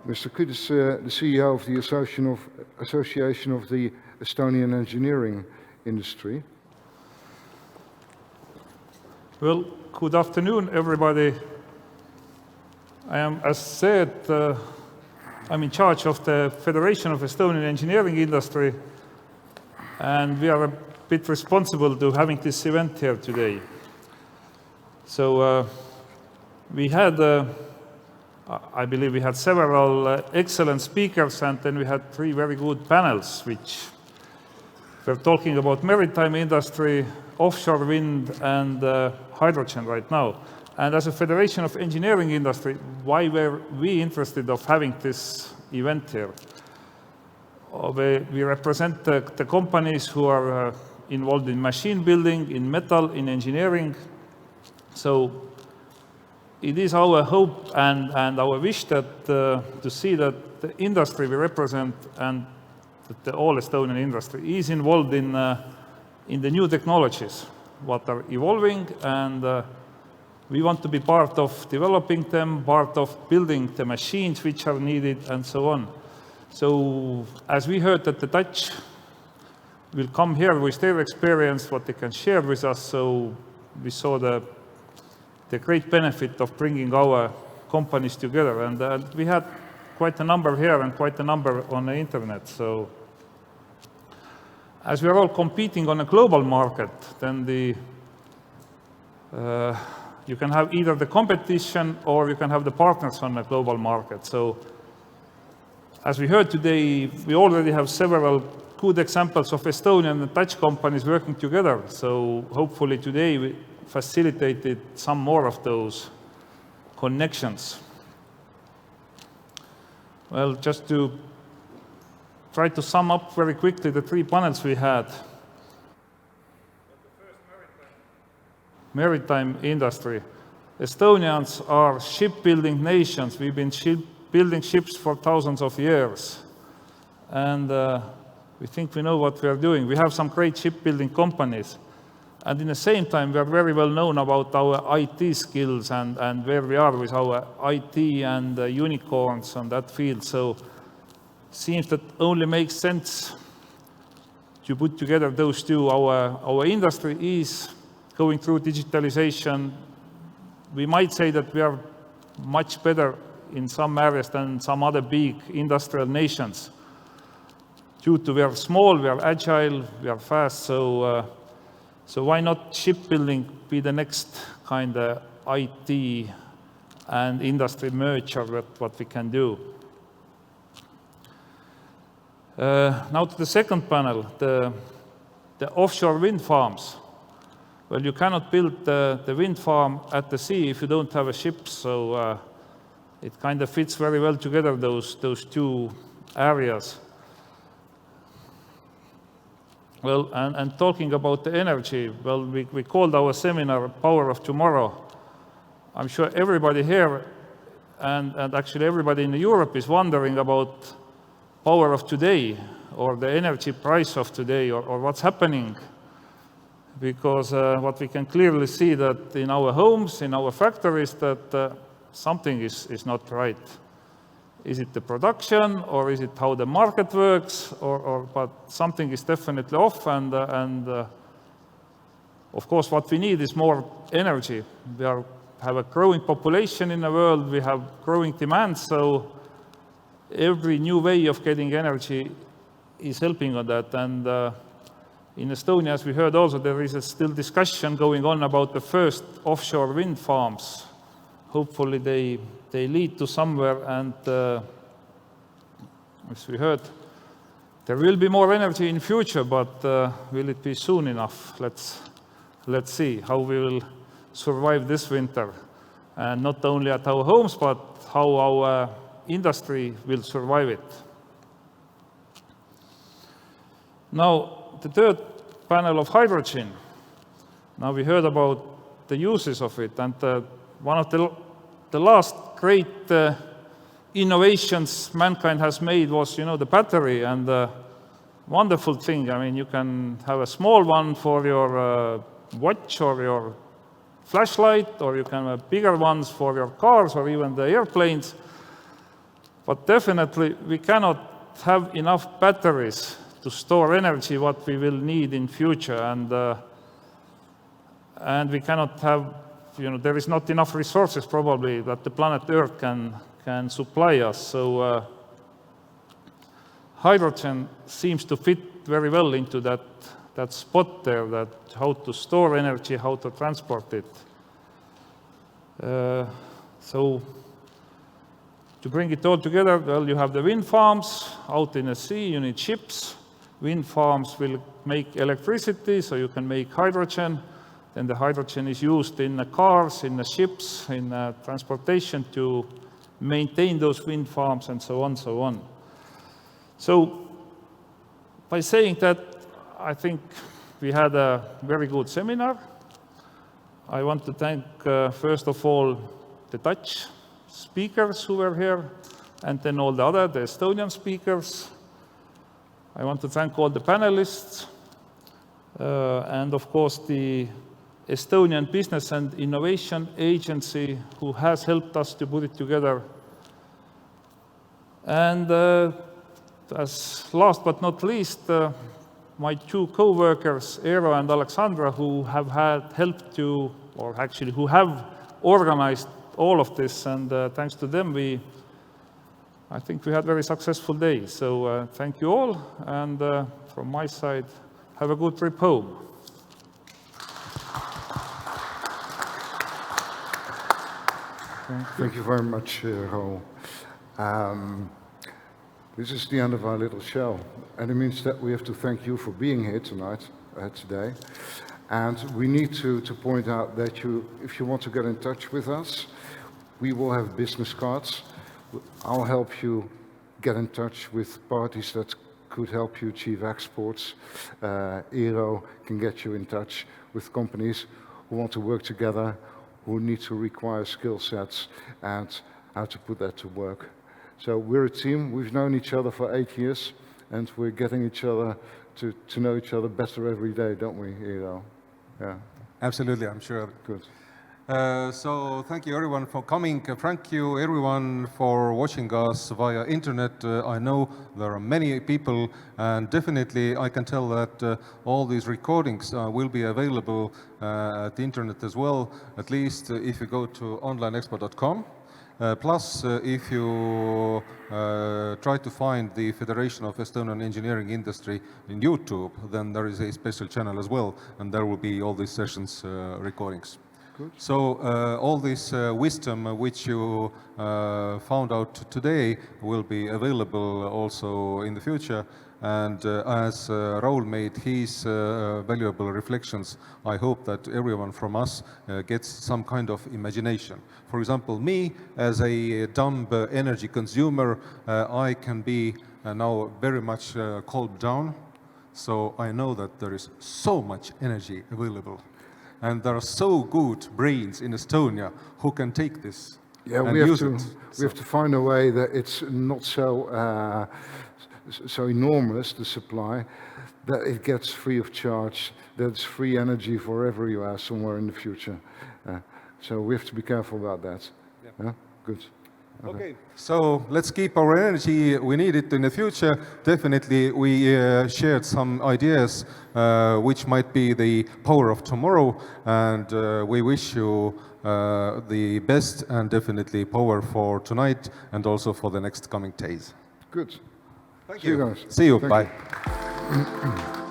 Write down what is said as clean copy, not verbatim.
Mr. Kütt is the CEO of the Association of the Estonian Engineering Industry. Well, good afternoon, everybody. I am, as said, I'm in charge of the Federation of Estonian Engineering Industry, and we are a bit responsible to having this event here today. So we had, I believe we had several excellent speakers, and then we had 3 very good panels, which were talking about maritime industry, offshore wind, and hydrogen right now. And as a Federation of Engineering Industry, why were we interested of having this event here? We represent the companies who are involved in machine building, in metal, in engineering. So it is our hope and our wish that to see that the industry we represent and that the all Estonian industry is involved in the new technologies, what are evolving, and we want to be part of developing them, part of building the machines which are needed, and so on. So as we heard that the Dutch will come here with their experience, what they can share with us, so we saw the great benefit of bringing our companies together. And we had quite a number here and quite a number on the internet. So as we are all competing on a global market, then you can have either the competition or you can have the partners on the global market. So as we heard today, we already have several good examples of Estonian and Dutch companies working together. So hopefully today we facilitated some more of those connections. Well, just to try to sum up very quickly the 3 panels we had. Maritime industry. Estonians are shipbuilding nations. We've been building ships for thousands of years. And we think we know what we are doing. We have some great shipbuilding companies. And in the same time, we are very well known about our IT skills and where we are with our IT and unicorns on that field. So it seems that only makes sense to put together those two. Our industry is going through digitalization. We might say that we are much better in some areas than some other big industrial nations. Due to we are small, we are agile, we are fast, so why not shipbuilding be the next kind of IT and industry merger what we can do? Now to the second panel, the offshore wind farms. Well, you cannot build the wind farm at the sea if you don't have a ship, so it kind of fits very well together, those 2 areas. Well, and talking about the energy, well, we called our seminar Power of Tomorrow. I'm sure everybody here and actually everybody in Europe is wondering about power of today or the energy price of today or what's happening. Because what we can clearly see that in our homes, in our factories, that something is not right. Is it the production, or is it how the market works, but something is definitely off, and of course what we need is more energy. We have a growing population in the world, we have growing demand, so every new way of getting energy is helping on that. And in Estonia, as we heard also, there is still discussion going on about the first offshore wind farms. Hopefully they lead to somewhere, and as we heard, there will be more energy in future, but will it be soon enough? Let's see how we will survive this winter, and not only at our homes, but how our industry will survive it. Now, the third panel of hydrogen. Now we heard about the uses of it, and one of the last great innovations mankind has made was, the battery, and wonderful thing. I mean, you can have a small one for your watch or your flashlight, or you can have bigger ones for your cars or even the airplanes. But definitely we cannot have enough batteries to store energy what we will need in future, and we cannot have, there is not enough resources probably that the planet Earth can supply us. So hydrogen seems to fit very well into that spot there, that how to store energy, how to transport it. So to bring it all together, well, you have the wind farms out in the sea, you need ships. Wind farms will make electricity, so you can make hydrogen. Then the hydrogen is used in the cars, in the ships, in transportation to maintain those wind farms and so on, so on. So by saying that, I think we had a very good seminar. I want to thank, first of all, the Dutch speakers who were here, and then all the Estonian speakers. I want to thank all the panelists, and of course the Estonian Business and Innovation Agency who has helped us to put it together. And as last but not least, my two co-workers, Eero and Alexandra, who have had help to, or actually who have organized all of this, and thanks to them, I think we had a very successful day. So thank you all, and from my side, have a good trip home. Thank you very much, Raul. This is the end of our little show, and it means that we have to thank you for being here tonight, today. And we need to point out that if you want to get in touch with us, we will have business cards. I'll help you get in touch with parties that could help you achieve exports. Eero can get you in touch with companies who want to work together, who need to require skill sets and how to put that to work. So we're a team. We've known each other for 8 years, and we're getting each other to know each other better every day, don't we, Eero? Yeah. Absolutely, I'm sure. Good. So thank you everyone for coming. Thank you everyone for watching us via internet. I know there are many people, and definitely I can tell that all these recordings will be available at the internet as well, at least if you go to onlineexpo.com. Plus, if you try to find the Federation of Estonian Engineering Industry in YouTube, then there is a special channel as well, and there will be all these sessions recordings. Good. So all this wisdom which you found out today will be available also in the future. And as Raul made his valuable reflections, I hope that everyone from us gets some kind of imagination. For example, me, as a dumb energy consumer, I can be now very much calmed down. So I know that there is so much energy available. And there are so good brains in Estonia who can take this and use it. We have to find a way that it's not so enormous, the supply, that it gets free of charge, that it's free energy for everywhere somewhere in the future. So we have to be careful about that. Yeah. Good. Okay, so let's keep our energy. We need it in the future. Definitely, we shared some ideas which might be the power of tomorrow, and we wish you the best and definitely power for tonight and also for the next coming days. Good. Thank See you you. guys. See you. Thank Bye. you.